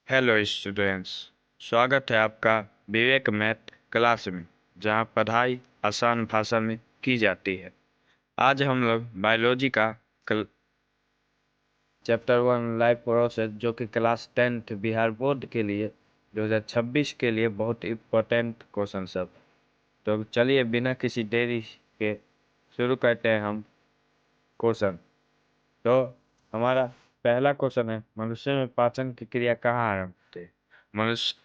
Hello students. स्वागत है आपका विवेक मैथ क्लास में, जहां पढ़ाई आसान भाषा में की जाती है। आज हम लोग बायोलॉजी का चैप्टर 1 लाइफ प्रोसेस, जो कि क्लास 10th बिहार बोर्ड के लिए 2026 के लिए बहुत इम्पोर्टेंट क्वेश्चन सब। तो चलिए बिना किसी देरी के शुरू करते हैं हम क्वेश्चन। तो हमारा पहला क्वेश्चन है, मनुष्य में पाचन की क्रिया कहाँ आरंभ होती है? मनुष्य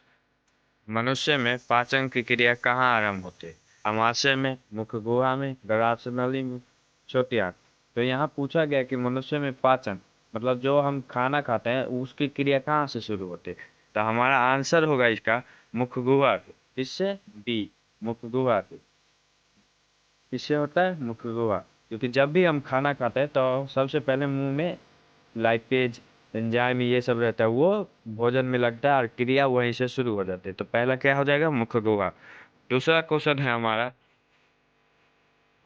मनुष्य में पाचन की क्रिया कहाँ आरंभ होती है? अमाशय में, मुख गुहा में, गरास नली में, छोटी आंत। तो यहाँ पूछा गया कि मनुष्य में पाचन मतलब जो हम खाना खाते हैं उसकी क्रिया कहाँ से शुरू होती है। तो हमारा आंसर होगा इसका मुख गुहा से। इससे बी, मुख गुहा से। इससे होता है मुख गुहा, क्योंकि जब भी हम खाना खाते हैं तो सबसे पहले मुंह में लाइपेज एंजाइम ये सब रहता है, वो भोजन में लगता है और क्रिया वहीं से शुरू हो जाती है। तो पहला क्या हो जाएगा? मुख गुहा। दूसरा क्वेश्चन है हमारा,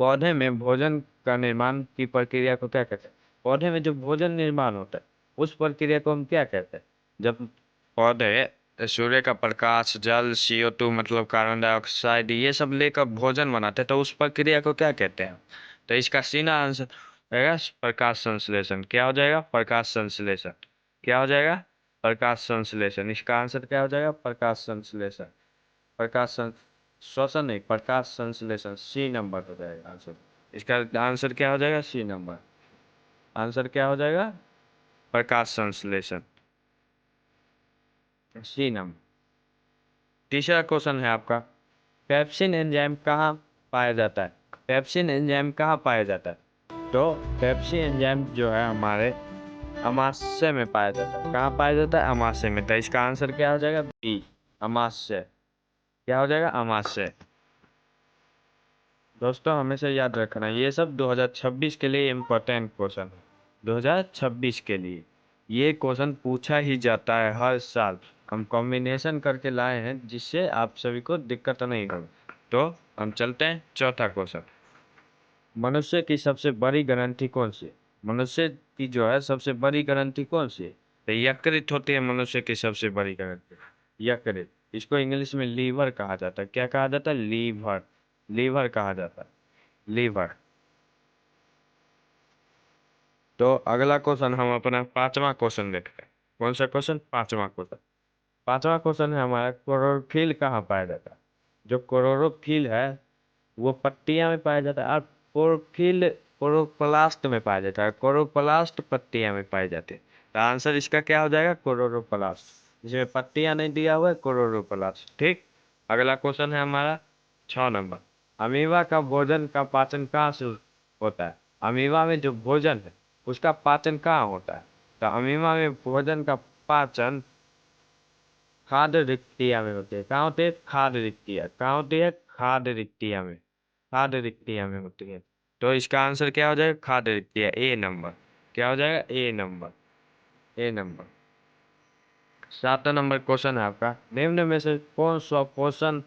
पौधे में भोजन का निर्माण की प्रक्रिया को क्या कहते हैं? पौधे में जो भोजन निर्माण होता है उस प्रक्रिया को हम क्या कहते हैं? जब पौधे सूर्य का प्रकाश, जल, CO2 मतलब कार्बन डाइऑक्साइड ये सब लेकर भोजन बनाते हैं, तो उस प्रक्रिया को क्या कहते हैं? तो इसका सीधा आंसर रहेगा प्रकाश संश्लेषण। क्या हो जाएगा? प्रकाश संश्लेषण। क्या हो जाएगा? प्रकाश संश्लेषण। इसका आंसर क्या हो जाएगा? प्रकाश संश्लेषण। प्रकाश श्वसन नहीं, प्रकाश संश्लेषण। सी नंबर हो जाएगा आंसर। इसका आंसर क्या हो जाएगा? C number. आंसर क्या हो जाएगा? प्रकाश संश्लेषण, सी नंबर। तीसरा क्वेश्चन है आपका, पेप्सिन एंजाइम कहाँ पाया जाता है? पेप्सिन एंजाइम कहाँ पाया जाता है? तो पेप्सिन एंजाइम जो है हमारे अमाशय में पाया जाता है। कहाँ पाया जाता है? अमाशय में। तो इसका आंसर क्या हो जाएगा? बी, अमाशय। क्या हो जाएगा? अमाशय। दोस्तों हमेशा याद रखना, ये सब 2026 के लिए इम्पोर्टेंट क्वेश्चन है। 2026 के लिए ये क्वेश्चन पूछा ही जाता है हर साल। हम कॉम्बिनेशन करके लाए हैं जिससे आप सभी को दिक्कत नहीं हो। तो हम चलते हैं चौथा क्वेश्चन। मनुष्य की सबसे बड़ी ग्रंथि कौन सी है? मनुष्य की जो है सबसे बड़ी ग्रंथि कौन सी है? तो यकृत होती है मनुष्य की सबसे बड़ी ग्रंथि। यकृत। इसको इंग्लिश में लीवर कहा जाता है। क्या कहा जाता है? लीवर। लीवर कहा जाता है, लीवर। तो अगला क्वेश्चन हम अपना पांचवा क्वेश्चन देखते हैं। कौन सा क्वेश्चन? पांचवा क्वेश्चन। पांचवा क्वेश्चन है हमारा, क्लोरोफिल कहाँ पाया जाता है? जो क्लोरोफिल है वो पत्तियां में पाया जाता है, और क्लोरोफिल क्लोरोप्लास्ट में पाया जाता है। क्लोरोप्लास्ट पत्तियां में पाई जाती है। तो आंसर इसका क्या हो जाएगा? क्लोरोप्लास्ट। इसमें पत्तियां नहीं दिया हुआ है, क्लोरोप्लास्ट। ठीक। अगला क्वेश्चन है हमारा 6 नंबर। अमीबा का भोजन का पाचन कहाँ से होता है? अमीबा में जो भोजन है उसका पाचन कहाँ होता है? तो अमीबा में भोजन का पाचन खाद्य रिक्तिया में होती है। कहाँ होती है? खाद्य रिक्तिया। कहाँ होती है? खाद्य रिक्तिया में। खाद्य रिक्तिया में होती है। तो इसका आंसर क्या हो जाएगा? खाद्य रिक्तिया, ए नंबर। क्या हो जाएगा? ए नंबर। ए नंबर। 7 नंबर क्वेश्चन है आपका, निम्न में से कौन स्वपोषण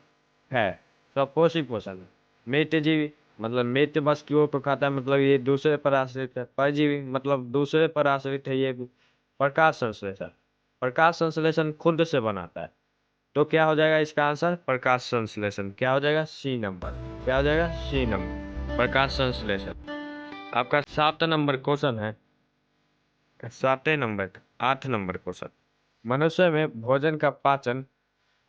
है? स्वपोषी पोषण है। मितजीवी मतलब मित वस्तुओं को खाता है, मतलब ये दूसरे पर आश्रित है। परजीवी मतलब दूसरे पर आश्रित है ये भी। प्रकाश संश्लेषण, प्रकाश संश्लेषण खुद से बनाता है। तो क्या हो जाएगा इसका आंसर? प्रकाश संश्लेषण। क्या हो जाएगा? C number. क्या हो जाएगा? सी नंबर, प्रकाश संश्लेषण। आपका 7 नंबर क्वेश्चन है, 7 नंबर 8 नंबर क्वेश्चन। मनुष्य में भोजन का पाचन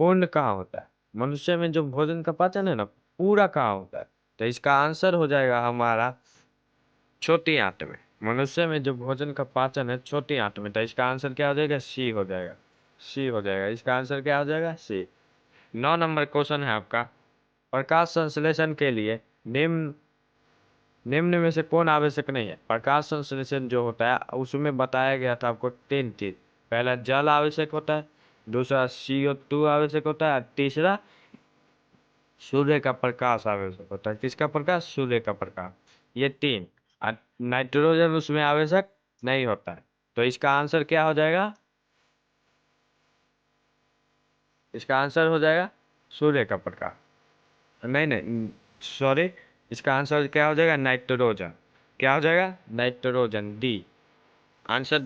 पूर्ण कहाँ होता है? मनुष्य में जो भोजन का पाचन है ना, पूरा कहाँ होता है? तो इसका आंसर हो जाएगा हमारा छोटी आंत में। मनुष्य में जो भोजन का पाचन है छोटी आंत में। तो इसका आंसर क्या हो जाएगा? सी हो जाएगा। सी हो जाएगा। इसका आंसर क्या हो जाएगा? सी। 9 नंबर क्वेश्चन है आपका, प्रकाश संश्लेषण के लिए निम्न निम्न में से कौन आवश्यक नहीं है? प्रकाश संश्लेषण जो होता है उसमें बताया गया था आपको 3 चीज। पहला जल आवश्यक होता है, दूसरा CO2 आवश्यक होता है, तीसरा सूर्य का प्रकाश आवश्यक होता है। किसका प्रकाश? सूर्य का प्रकाश। ये तीन। और नाइट्रोजन उसमें आवश्यक नहीं होता है। तो इसका आंसर क्या हो जाएगा? इसका आंसर हो जाएगा सूर्य का प्रकाश। नहीं नहीं, सॉरी। इसका आंसर क्या हो जाएगा? नाइट्रोजन। क्या हो जाएगा? Nitrogen, D answer.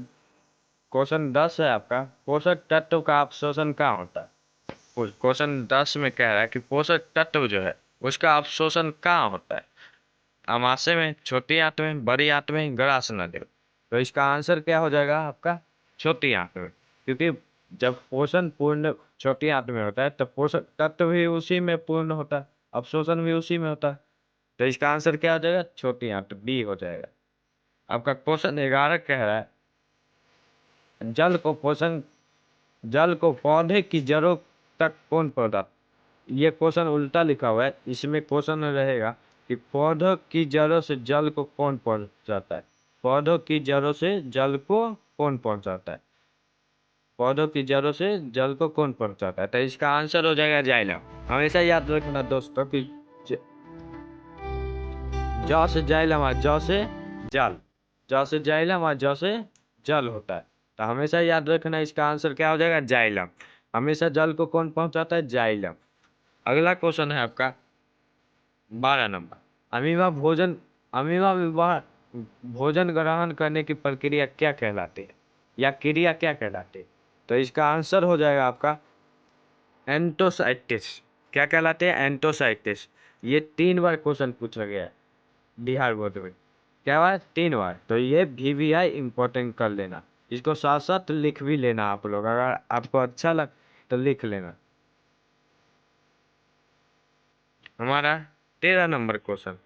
क्वेश्चन 10 है आपका, पोषक तत्व का अवशोषण कहाँ होता है। क्वेश्चन 10 में कह रहा है कि पोषक तत्व जो है उसका अवशोषण कहाँ होता है। अमाशय में, छोटी आंत में, बड़ी आंत में, ग्रास नली में। तो इसका आंसर क्या हो जाएगा आपका, छोटी आंत में। क्योंकि जब पोषण पूर्ण छोटी आंत में होता है तो पोषक तत्व भी उसी में पूर्ण होता है, अवशोषण भी उसी में होता है। तो इसका आंसर क्या हो जाएगा, छोटी आंत, बी हो जाएगा। आपका क्वेश्चन 11 कह रहा है जल को पौधे की जड़ों तक कौन पहुंचाता। ये क्वेश्चन उल्टा लिखा हुआ है, इसमें क्वेश्चन रहेगा कि पौधों की जड़ों से जल को कौन पहुंचाता है। पौधों की जड़ों से जल को कौन पहुंचाता है। पौधों की जड़ों से जल को कौन पहुंचाता है। तो इसका आंसर हो जाएगा जाइलम। हमेशा याद रखना दोस्तों कि ज जौ से जाइलम और जौ से जल, जौ से जाइलम और जौ से जल होता है। तो हमेशा याद रखना इसका आंसर क्या हो जाएगा, जाइलम। हमेशा जल को कौन पहुंचाता है, जाइलम। अगला क्वेश्चन है आपका 12 नंबर। अमीबा विवाह भोजन ग्रहण करने की प्रक्रिया क्या कहलाती है, या क्रिया क्या कहलाती है। तो इसका आंसर हो जाएगा आपका एंटोसाइटिस। क्या कहलाते हैं, एंटोसाइटिस। ये 3 बार क्वेश्चन पूछा गया है बिहार बोर्ड में। क्या बार, 3 बार। तो ये VVI इंपॉर्टेंट कर लेना, इसको साथ साथ लिख भी लेना आप लोग, अगर आपको अच्छा लग तो लिख लेना। हमारा 13 नंबर क्वेश्चन,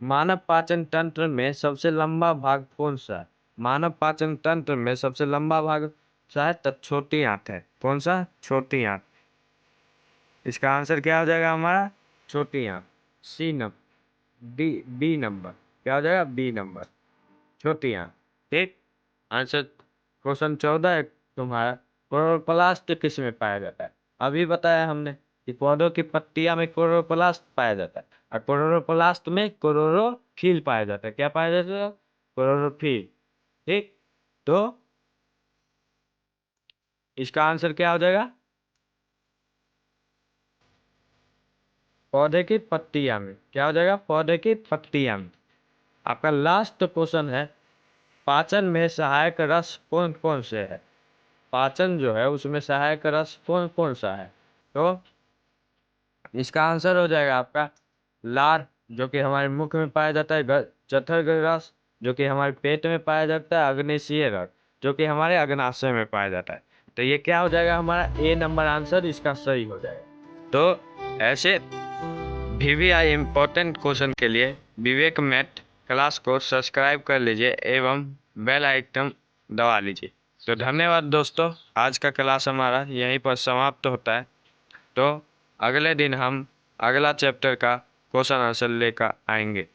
मानव पाचन तंत्र में सबसे लंबा भाग कौन सा है। मानव पाचन तंत्र में सबसे लंबा भाग शायद तो छोटी आंत है। कौन सा, छोटी आंत। इसका आंसर क्या हो जाएगा हमारा, छोटी आंत, C number, D, B number. क्या हो जाएगा, बी नंबर, छोटी आंत। ठीक। आंसर क्वेश्चन 14 है तुम्हारा, क्लोरोप्लास्ट किस में पाया जाता है। अभी बताया हमने कि पौधों की पत्तियां में क्लोरोप्लास्ट पाया जाता है, और क्लोरोप्लास्ट में क्लोरोफिल पाया जाता है। क्या पाया जाता है, क्लोरोफिल। ठीक। तो इसका आंसर क्या हो जाएगा, पौधे की पत्तियां में। क्या हो जाएगा, पौधे की पत्तियां में। आपका लास्ट क्वेश्चन है, पाचन में सहायक रस कौन कौन से है। पाचन जो है उसमें सहायक रस कौन कौन सा है। तो इसका आंसर हो जाएगा आपका लार, जो कि हमारे मुख में पाया जाता है, जठर रस जो कि हमारे पेट में पाया जाता है, अग्नेशीय रस जो कि हमारे अग्नाशय में पाया जाता है। तो ये क्या हो जाएगा, हमारा ए नंबर आंसर इसका सही हो जाएगा। तो ऐसे VVI इम्पोर्टेंट क्वेश्चन के लिए विवेक मैथ क्लास को सब्सक्राइब कर लीजिए एवं बेल आइकन दबा लीजिए। तो धन्यवाद दोस्तों, आज का क्लास हमारा यहीं पर समाप्त होता है। तो अगले दिन हम अगला चैप्टर का क्वेश्चन आंसर लेकर आएंगे।